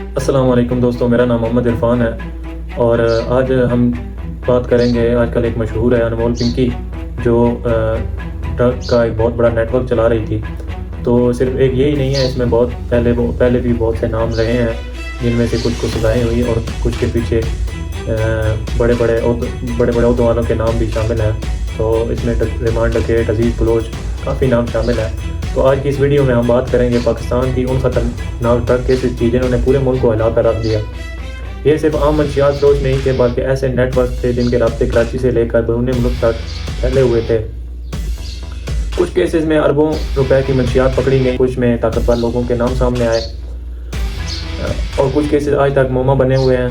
السلام علیکم دوستوں، میرا نام محمد عرفان ہے اور آج ہم بات کریں گے. آج کل ایک مشہور ہے انمول پنکی، جو ڈرگ کا ایک بہت بڑا نیٹ ورک چلا رہی تھی. تو صرف ایک یہی نہیں ہے، اس میں بہت پہلے بھی بہت سے نام رہے ہیں، جن میں سے کچھ کو سزائیں ہوئی اور کچھ کے پیچھے بڑے بڑے عہدوں والوں کے نام بھی شامل ہیں. تو اس میں ریمانڈ ڈکیٹ، عزیز بلوچ، کافی نام شامل ہیں. تو آج کی اس ویڈیو میں ہم بات کریں گے پاکستان کی ان خطرناک ڈرگ کیسز کی جنہوں نے پورے ملک کو ہلا کر رکھ دیا. یہ صرف عام منشیات فروش نہیں تھے، بلکہ ایسے نیٹ ورک تھے جن کے رابطے کراچی سے لے کر بیرون ملک تک پھیلے ہوئے تھے. کچھ کیسز میں اربوں روپے کی منشیات پکڑی گئیں، کچھ میں طاقتور لوگوں کے نام سامنے آئے اور کچھ کیسز آج تک موما بنے ہوئے ہیں.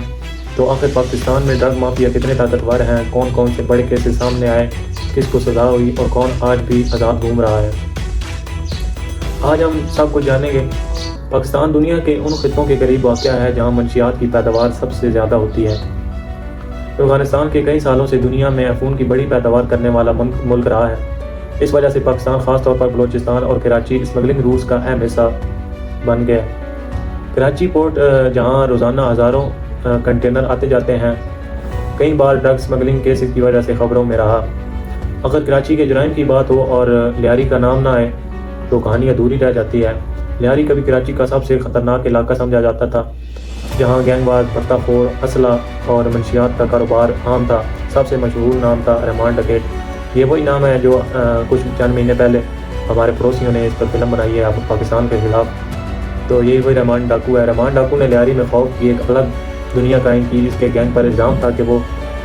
تو آخر پاکستان میں ڈرگ مافیا کتنے طاقتور ہیں، کون کون سے بڑے کیسز سامنے آئے، کس کو سزا ہوئی اور کون آج بھی آزاد گھوم رہا ہے، آج ہم سب کچھ جانیں گے. پاکستان دنیا کے ان خطوں کے قریب واقع ہے جہاں منشیات کی پیداوار سب سے زیادہ ہوتی ہے. افغانستان کے کئی سالوں سے دنیا میں افیون کی بڑی پیداوار کرنے والا ملک رہا ہے. اس وجہ سے پاکستان خاص طور پر بلوچستان اور کراچی اسمگلنگ روٹس کا اہم حصہ بن گیا. کراچی پورٹ، جہاں روزانہ ہزاروں کنٹینر آتے جاتے ہیں، کئی بار ڈرگ اسمگلنگ کیسز کی وجہ سے خبروں میں رہا. اگر کراچی کے جرائم کی بات ہو اور لیاری کا نام نہ آئے تو کہانی ادھوری رہ جاتی ہے. لیاری کبھی کراچی کا سب سے خطرناک علاقہ سمجھا جاتا تھا، جہاں گینگ واز، پتہ خور، اسلحہ اور منشیات کا کاروبار عام تھا. سب سے مشہور نام تھا ریمانڈ ڈکیٹ. یہ وہی نام ہے جو کچھ چند مہینے پہلے ہمارے پڑوسیوں نے اس پر فلم بنائی ہے پاکستان کے خلاف. تو یہی وہی ریمانڈ ڈاکو ہے. ریمانڈ ڈاکو نے لیاری میں خوف کی ایک الگ دنیا قائم کی، جس کے گینگ پر الزام تھا کہ وہ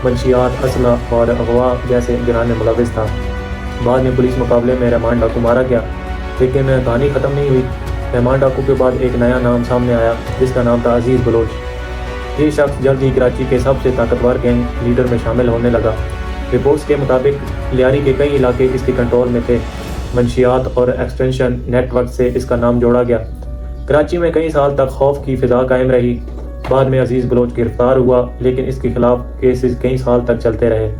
منشیات، اسلحہ اور اغوا جیسے جرائم میں ملوث تھا. بعد میں پولیس مقابلے میں ریمانڈ ڈاکو مارا گیا، لیکن کہانی ختم نہیں ہوئی. ریمانڈ ڈاکو کے بعد ایک نیا نام سامنے آیا جس کا نام تھا عزیز بلوچ. یہ شخص جلد ہی کراچی کے سب سے طاقتور گینگ لیڈر میں شامل ہونے لگا. رپورٹس کے مطابق لیاری کے کئی علاقے اس کے کنٹرول میں تھے. منشیات اور ایکسٹینشن نیٹ ورک سے اس کا نام جوڑا گیا. کراچی میں کئی سال تک خوف کی فضا قائم رہی. بعد میں عزیز بلوچ گرفتار ہوا، لیکن اس کے خلاف کیسز کئی سال تک چلتے رہے.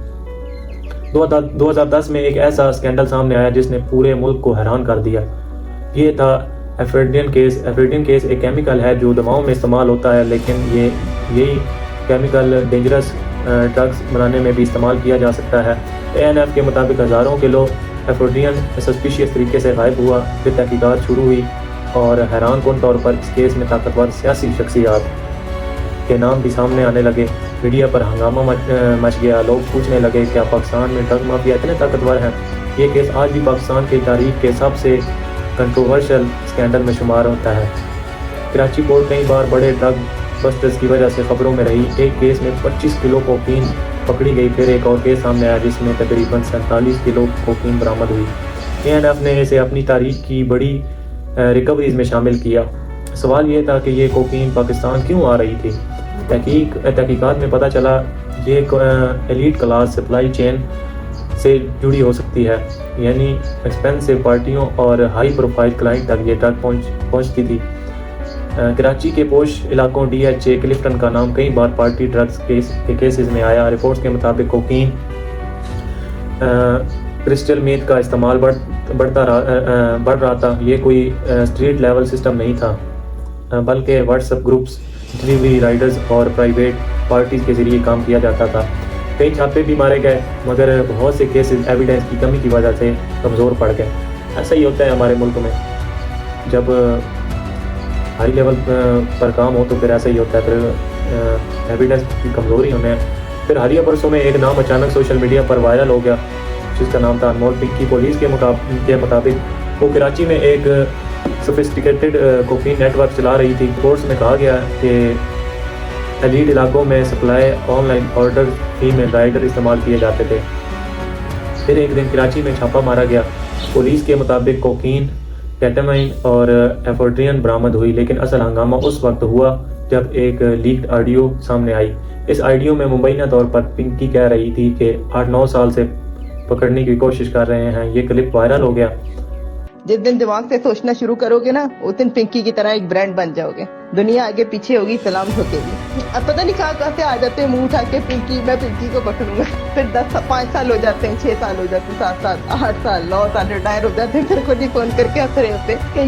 2010 میں ایک ایسا اسکینڈل سامنے آیا جس نے پورے ملک کو حیران کر دیا. یہ تھا ایفریڈین کیس. ایفریڈین کیس ایک کیمیکل ہے جو دواؤں میں استعمال ہوتا ہے، لیکن یہی کیمیکل ڈینجرس ڈرگز بنانے میں بھی استعمال کیا جا سکتا ہے. ANF کے مطابق ہزاروں کلو ایفریڈین سسپیشیس طریقے سے غائب ہوا. پھر تحقیقات شروع ہوئی اور حیران کن طور پر اس کیس میں طاقتور سیاسی شخصیات کے نام بھی سامنے آنے لگے. میڈیا پر ہنگامہ مچ گیا. لوگ پوچھنے لگے کیا پاکستان میں ڈرگ مافیا اتنے طاقتور ہیں. یہ کیس آج بھی پاکستان کی تاریخ کے سب سے کنٹروورشل اسکینڈل میں شمار ہوتا ہے. کراچی پورٹ کئی بار بڑے ڈرگ بسٹرز کی وجہ سے خبروں میں رہی. ایک کیس میں 25 کلو کوکین پکڑی گئی. پھر ایک اور کیس سامنے آیا جس میں تقریباً 47 کلو کوکین برآمد ہوئی. ANF نے اسے اپنی تاریخ کی بڑی ریکوریز میں شامل کیا. سوال یہ تھا کہ یہ کوکین پاکستان کیوں آ رہی تھی. تحقیقات میں پتہ چلا یہ ایلیٹ کلاس سپلائی چین سے جڑی ہو سکتی ہے، یعنی ایکسپینسو پارٹیوں اور ہائی پروفائل کلائنٹ تک یہ ڈرگ پہنچتی تھی. کراچی کے پوش علاقوں DHA کلفٹن کا نام کئی بار پارٹی ڈرگز کے کیسز میں آیا. رپورٹس کے مطابق کوکین کرسٹل میتھ کا استعمال بڑھ رہا تھا. یہ کوئی اسٹریٹ لیول سسٹم نہیں تھا، بلکہ what's app groups, delivery riders اور پرائیویٹ پارٹیز کے ذریعے کام کیا جاتا تھا. کئی چھاپے بھی مارے گئے، مگر بہت سے کیسز ایویڈنس کی کمی کی وجہ سے کمزور پڑ گئے. ایسا ہی ہوتا ہے ہمارے ملک میں، جب ہائی لیول پر کام ہو تو پھر ایسا ہی ہوتا ہے، پھر ایویڈنس کی کمزوری ہونے. پھر حالیہ برسوں میں ایک نام اچانک سوشل میڈیا پر وائرل ہو گیا جس کا نام تھا انمول پنکی. پولیس کے مطابق وہ کراچی میں ایک سوفسٹیکیٹڈ کوکین نیٹ ورک چلا رہی تھی. رپورٹس میں کہا گیا کہ ایلیٹ علاقوں میں سپلائی آن لائن آرڈر ہی میں رائڈر استعمال کیے جاتے تھے. پھر ایک دن کراچی میں چھاپا مارا گیا. پولیس کے مطابق کوکین، کیٹامائن اور ایفریڈین برآمد ہوئی، لیکن اصل ہنگامہ اس وقت ہوا جب ایک لیکڈ آڈیو سامنے آئی. اس آڈیو میں مبینہ طور پر پنکی کہہ رہی تھی کہ 8-9 سال سے پکڑنے کی کوشش کر رہے ہیں. یہ کلپ وائرل ہو گیا. جس دن دماغ سے سوچنا شروع کرو گے نا، اس دن پنکی کی طرح ایک برانڈ بن جاؤ گے. دنیا آگے پیچھے ہوگی، سلام ٹھوکے گی. اب پتہ نہیں کہاں سے آ جاتے ہیں منہ اٹھا کے پنکی، میں پنکی کو پکڑوں گا. پھر 5 سال ہو جاتے ہیں، 6 سال ہو جاتے ہیں، 7 سال، 8 سال، 9 سال ریٹائر ہو جاتے ہیں. پھر خود ہی فون کر کے ہنس رہے ہوتے کہ